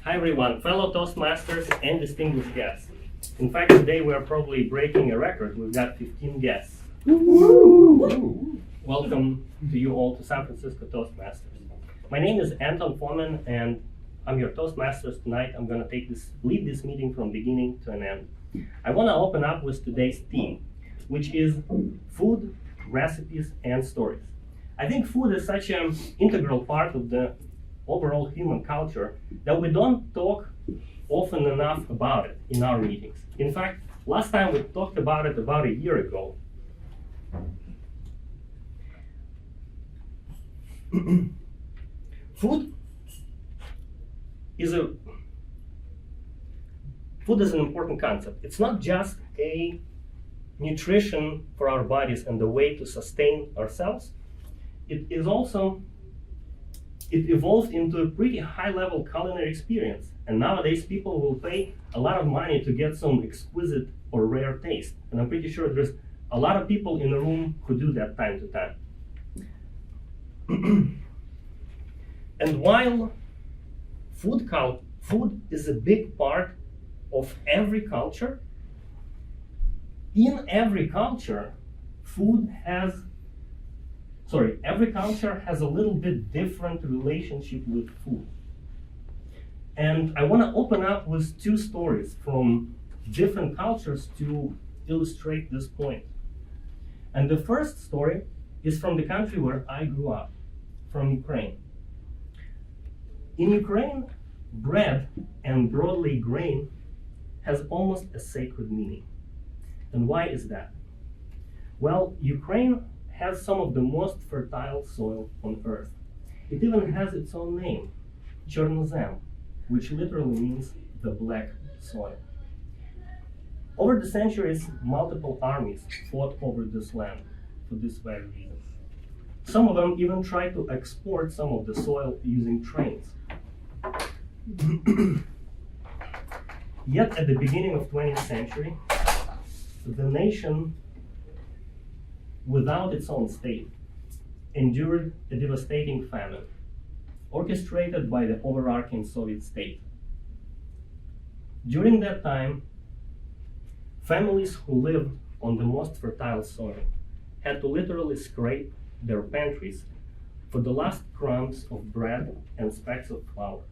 Hi everyone, fellow Toastmasters and distinguished guests. In fact, today we are probably breaking a record. We've got 15 guests. Welcome to you all to San Francisco Toastmasters. My name is Anton and I'm your Toastmasters tonight. I'm going to lead this meeting from beginning to an end. I want to open up with today's theme, which is food, recipes, and stories. I think food is such an integral part of the overall human culture that we don't talk often enough about it in our meetings. In fact, last time we talked about it about a year ago. Food is an important concept. It's not just a nutrition for our bodies and the way to sustain ourselves. It evolved into a pretty high-level culinary experience. And nowadays, people will pay a lot of money to get some exquisite or rare taste. And I'm pretty sure there's a lot of people in the room who do that time to time. And while food is a big part of every culture, in every culture, every culture has a little bit different relationship with food. And I want to open up with two stories from different cultures to illustrate this point. And the first story is from the country where I grew up, from Ukraine. In Ukraine, bread, and broadly grain, has almost a sacred meaning. And why is that? Well, Ukraine has some of the most fertile soil on earth. It even has its own name, Chernozem, which literally means the black soil. Over the centuries, multiple armies fought over this land for this very reason. Some of them even tried to export some of the soil using trains. Yet at the beginning of 20th century, the nation, without its own state, endured a devastating famine, orchestrated by the overarching Soviet state. During that time, families who lived on the most fertile soil had to literally scrape their pantries for the last crumbs of bread and specks of flour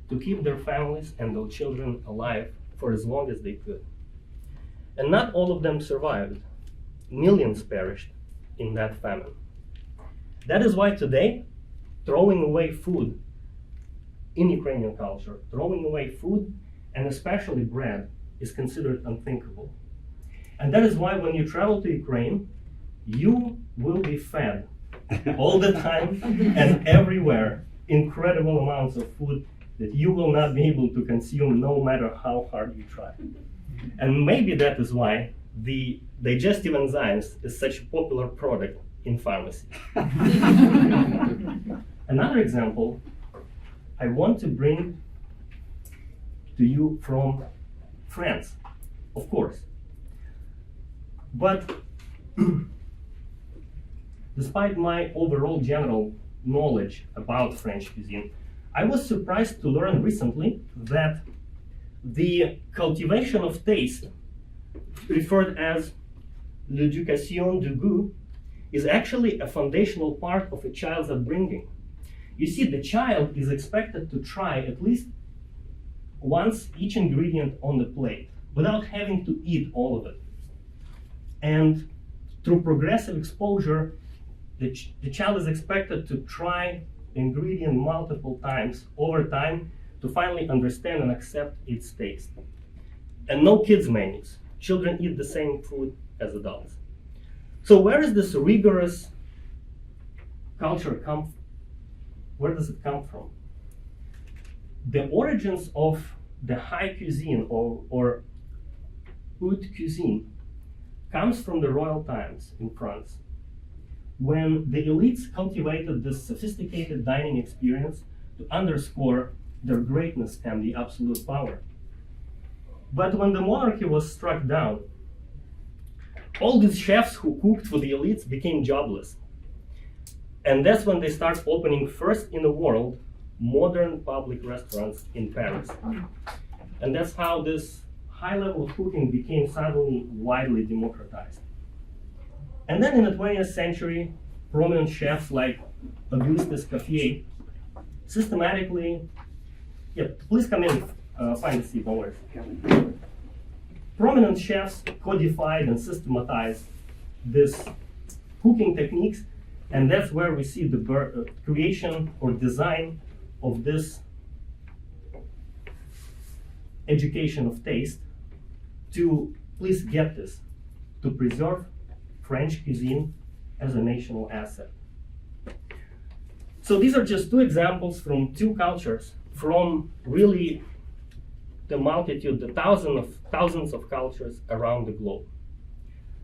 to keep their families and their children alive for as long as they could. And not all of them survived. Millions perished in that famine. That is why today, throwing away food in Ukrainian culture, throwing away food, and especially bread, is considered unthinkable. And that is why when you travel to Ukraine, you will be fed all the time and everywhere incredible amounts of food that you will not be able to consume no matter how hard you try. And maybe that is why the digestive enzymes is such a popular product in pharmacy. Another example I want to bring to you from France, of course. But despite my overall general knowledge about French cuisine, I was surprised to learn recently that the cultivation of taste, referred as l'éducation du goût, is actually a foundational part of a child's upbringing. You see, the child is expected to try at least once each ingredient on the plate without having to eat all of it. And through progressive exposure, the child is expected to try the ingredient multiple times over time to finally understand and accept its taste. And no kids' menus. Children eat the same food as adults. So where is this rigorous culture come from? Where does it come from? The origins of the high cuisine or haute cuisine comes from the royal times in France, when the elites cultivated this sophisticated dining experience to underscore their greatness and the absolute power. But when the monarchy was struck down, all these chefs who cooked for the elites became jobless. And that's when they start opening first in the world modern public restaurants in Paris. And that's how this high level of cooking became suddenly widely democratized. And then in the 20th century, prominent chefs like Auguste Escoffier systematically, yeah, please come in, find a seat, don't worry. Prominent chefs codified and systematized this cooking techniques, and that's where we see the creation or design of this education of taste to, please get this, to preserve French cuisine as a national asset. So these are just two examples from two cultures, from really the multitude, the thousands of cultures around the globe.